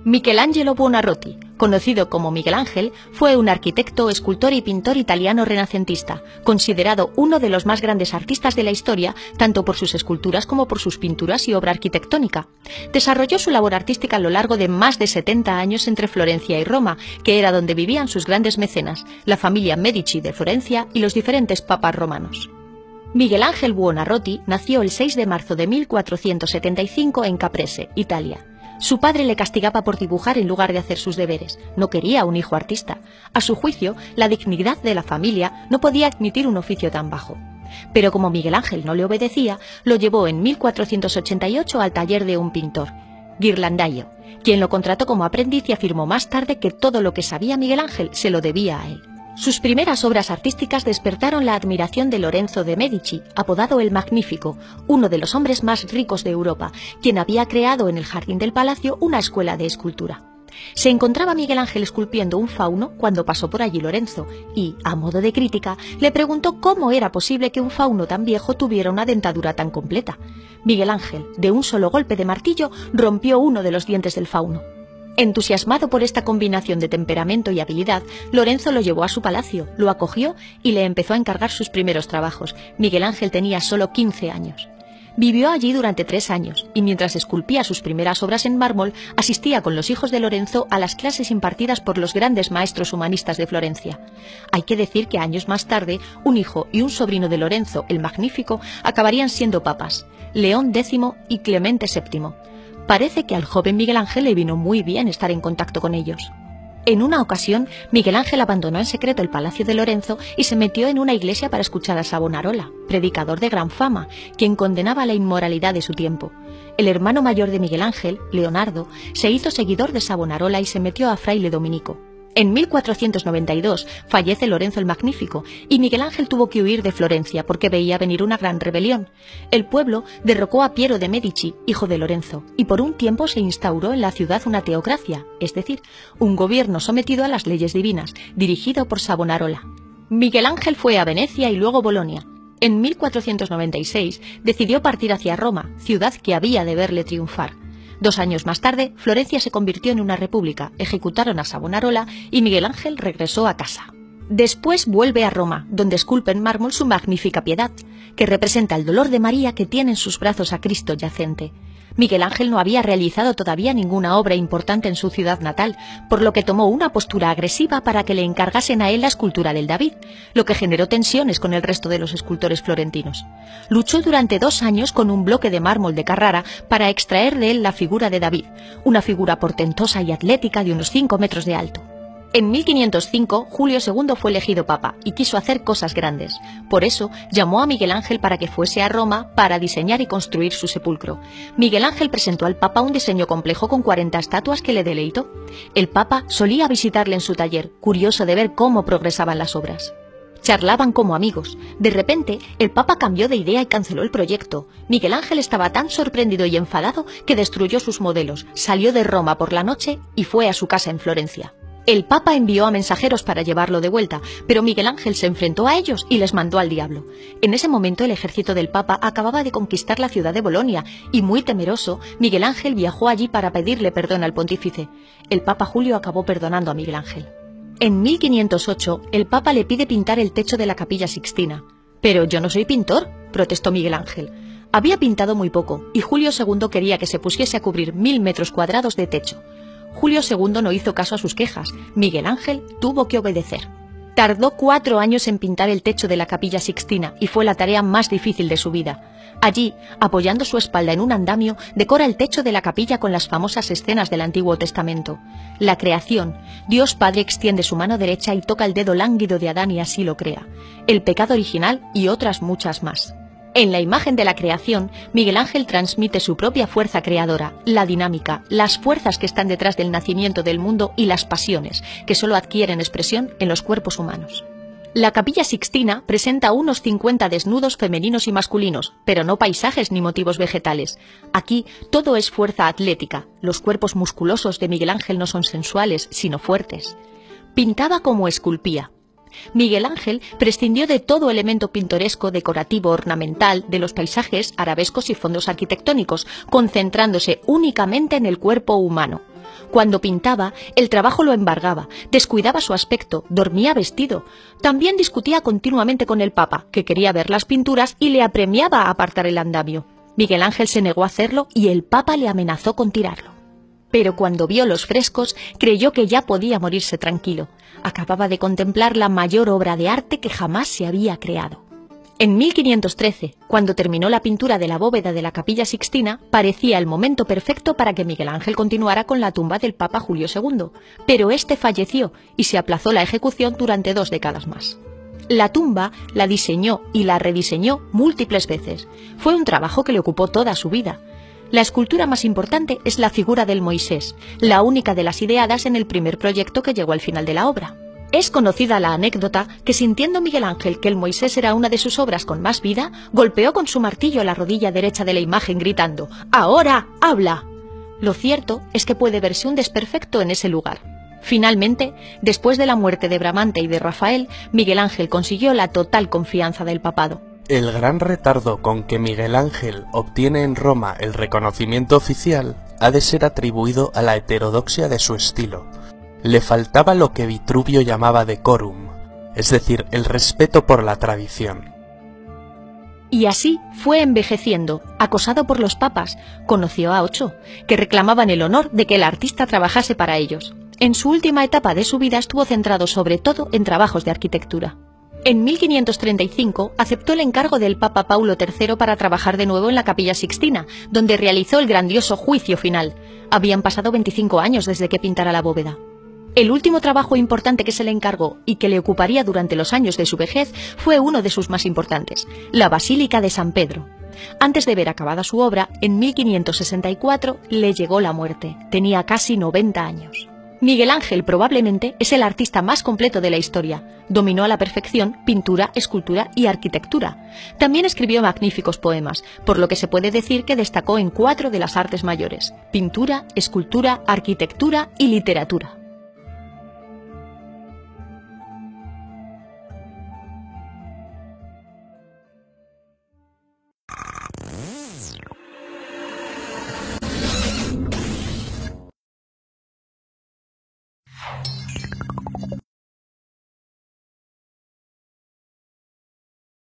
Michelangelo Buonarroti, conocido como Miguel Ángel, fue un arquitecto, escultor y pintor italiano renacentista, considerado uno de los más grandes artistas de la historia, tanto por sus esculturas como por sus pinturas y obra arquitectónica. Desarrolló su labor artística a lo largo de más de 70 años entre Florencia y Roma, que era donde vivían sus grandes mecenas, la familia Medici de Florencia y los diferentes papas romanos. Miguel Ángel Buonarroti nació el 6 de marzo de 1475 en Caprese, Italia. Su padre le castigaba por dibujar en lugar de hacer sus deberes. No quería un hijo artista. A su juicio, la dignidad de la familia no podía admitir un oficio tan bajo. Pero como Miguel Ángel no le obedecía, lo llevó en 1488 al taller de un pintor, Ghirlandaio, quien lo contrató como aprendiz y afirmó más tarde que todo lo que sabía Miguel Ángel se lo debía a él. Sus primeras obras artísticas despertaron la admiración de Lorenzo de Medici, apodado el Magnífico, uno de los hombres más ricos de Europa, quien había creado en el jardín del palacio una escuela de escultura. Se encontraba Miguel Ángel esculpiendo un fauno cuando pasó por allí Lorenzo y, a modo de crítica, le preguntó cómo era posible que un fauno tan viejo tuviera una dentadura tan completa. Miguel Ángel, de un solo golpe de martillo, rompió uno de los dientes del fauno. Entusiasmado por esta combinación de temperamento y habilidad, Lorenzo lo llevó a su palacio, lo acogió y le empezó a encargar sus primeros trabajos. Miguel Ángel tenía solo 15 años. Vivió allí durante 3 años y mientras esculpía sus primeras obras en mármol, asistía con los hijos de Lorenzo a las clases impartidas por los grandes maestros humanistas de Florencia. Hay que decir que años más tarde, un hijo y un sobrino de Lorenzo, el Magnífico, acabarían siendo papas, León X y Clemente VII. Parece que al joven Miguel Ángel le vino muy bien estar en contacto con ellos. En una ocasión, Miguel Ángel abandonó en secreto el palacio de Lorenzo y se metió en una iglesia para escuchar a Savonarola, predicador de gran fama, quien condenaba la inmoralidad de su tiempo. El hermano mayor de Miguel Ángel, Leonardo, se hizo seguidor de Savonarola y se metió a fraile dominico. En 1492 fallece Lorenzo el Magnífico y Miguel Ángel tuvo que huir de Florencia porque veía venir una gran rebelión. El pueblo derrocó a Piero de Medici, hijo de Lorenzo, y por un tiempo se instauró en la ciudad una teocracia, es decir, un gobierno sometido a las leyes divinas, dirigido por Savonarola. Miguel Ángel fue a Venecia y luego Bolonia. En 1496 decidió partir hacia Roma, ciudad que había de verle triunfar. 2 años más tarde, Florencia se convirtió en una república, ejecutaron a Savonarola y Miguel Ángel regresó a casa. Después vuelve a Roma, donde esculpe en mármol su magnífica Piedad, que representa el dolor de María que tiene en sus brazos a Cristo yacente. Miguel Ángel no había realizado todavía ninguna obra importante en su ciudad natal, por lo que tomó una postura agresiva para que le encargasen a él la escultura del David, lo que generó tensiones con el resto de los escultores florentinos. Luchó durante 2 años con un bloque de mármol de Carrara para extraer de él la figura de David, una figura portentosa y atlética de unos 5 metros de alto. En 1505, Julio II fue elegido papa y quiso hacer cosas grandes. Por eso, llamó a Miguel Ángel para que fuese a Roma para diseñar y construir su sepulcro. Miguel Ángel presentó al papa un diseño complejo con 40 estatuas que le deleitó. El papa solía visitarle en su taller, curioso de ver cómo progresaban las obras. Charlaban como amigos. De repente, el papa cambió de idea y canceló el proyecto. Miguel Ángel estaba tan sorprendido y enfadado que destruyó sus modelos, salió de Roma por la noche y fue a su casa en Florencia. El Papa envió a mensajeros para llevarlo de vuelta, pero Miguel Ángel se enfrentó a ellos y les mandó al diablo. En ese momento el ejército del Papa acababa de conquistar la ciudad de Bolonia y, muy temeroso, Miguel Ángel viajó allí para pedirle perdón al pontífice. El Papa Julio acabó perdonando a Miguel Ángel. En 1508, el Papa le pide pintar el techo de la Capilla Sixtina. «Pero yo no soy pintor», protestó Miguel Ángel. Había pintado muy poco y Julio II quería que se pusiese a cubrir 1000 metros cuadrados de techo. Julio II no hizo caso a sus quejas. Miguel Ángel tuvo que obedecer. Tardó 4 años en pintar el techo de la Capilla Sixtina y fue la tarea más difícil de su vida. Allí, apoyando su espalda en un andamio, decora el techo de la capilla con las famosas escenas del Antiguo Testamento. La creación. Dios Padre extiende su mano derecha y toca el dedo lánguido de Adán y así lo crea. El pecado original y otras muchas más. En la imagen de la creación, Miguel Ángel transmite su propia fuerza creadora, la dinámica, las fuerzas que están detrás del nacimiento del mundo y las pasiones, que solo adquieren expresión en los cuerpos humanos. La Capilla Sixtina presenta unos 50 desnudos femeninos y masculinos, pero no paisajes ni motivos vegetales. Aquí todo es fuerza atlética, los cuerpos musculosos de Miguel Ángel no son sensuales, sino fuertes. Pintaba como esculpía. Miguel Ángel prescindió de todo elemento pintoresco, decorativo, ornamental, de los paisajes, arabescos y fondos arquitectónicos, concentrándose únicamente en el cuerpo humano. Cuando pintaba, el trabajo lo embargaba, descuidaba su aspecto, dormía vestido. También discutía continuamente con el Papa, que quería ver las pinturas y le apremiaba a apartar el andamio. Miguel Ángel se negó a hacerlo y el Papa le amenazó con tirarlo. Pero cuando vio los frescos, creyó que ya podía morirse tranquilo. Acababa de contemplar la mayor obra de arte que jamás se había creado. En 1513, cuando terminó la pintura de la bóveda de la Capilla Sixtina, parecía el momento perfecto para que Miguel Ángel continuara con la tumba del Papa Julio II, pero este falleció y se aplazó la ejecución durante 2 décadas más. La tumba la diseñó y la rediseñó múltiples veces. Fue un trabajo que le ocupó toda su vida. La escultura más importante es la figura del Moisés, la única de las ideadas en el primer proyecto que llegó al final de la obra. Es conocida la anécdota que, sintiendo Miguel Ángel que el Moisés era una de sus obras con más vida, golpeó con su martillo la rodilla derecha de la imagen gritando «¡Ahora, habla!». Lo cierto es que puede verse un desperfecto en ese lugar. Finalmente, después de la muerte de Bramante y de Rafael, Miguel Ángel consiguió la total confianza del papado. El gran retardo con que Miguel Ángel obtiene en Roma el reconocimiento oficial ha de ser atribuido a la heterodoxia de su estilo. Le faltaba lo que Vitruvio llamaba decorum, es decir, el respeto por la tradición. Y así fue envejeciendo, acosado por los papas. Conoció a 8, que reclamaban el honor de que el artista trabajase para ellos. En su última etapa de su vida estuvo centrado sobre todo en trabajos de arquitectura. En 1535 aceptó el encargo del Papa Paulo III para trabajar de nuevo en la Capilla Sixtina, donde realizó el grandioso juicio final. Habían pasado 25 años desde que pintara la bóveda. El último trabajo importante que se le encargó y que le ocuparía durante los años de su vejez fue uno de sus más importantes, la Basílica de San Pedro. Antes de ver acabada su obra, en 1564 le llegó la muerte. Tenía casi 90 años. Miguel Ángel probablemente es el artista más completo de la historia. Dominó a la perfección pintura, escultura y arquitectura. También escribió magníficos poemas, por lo que se puede decir que destacó en 4 de las artes mayores: pintura, escultura, arquitectura y literatura.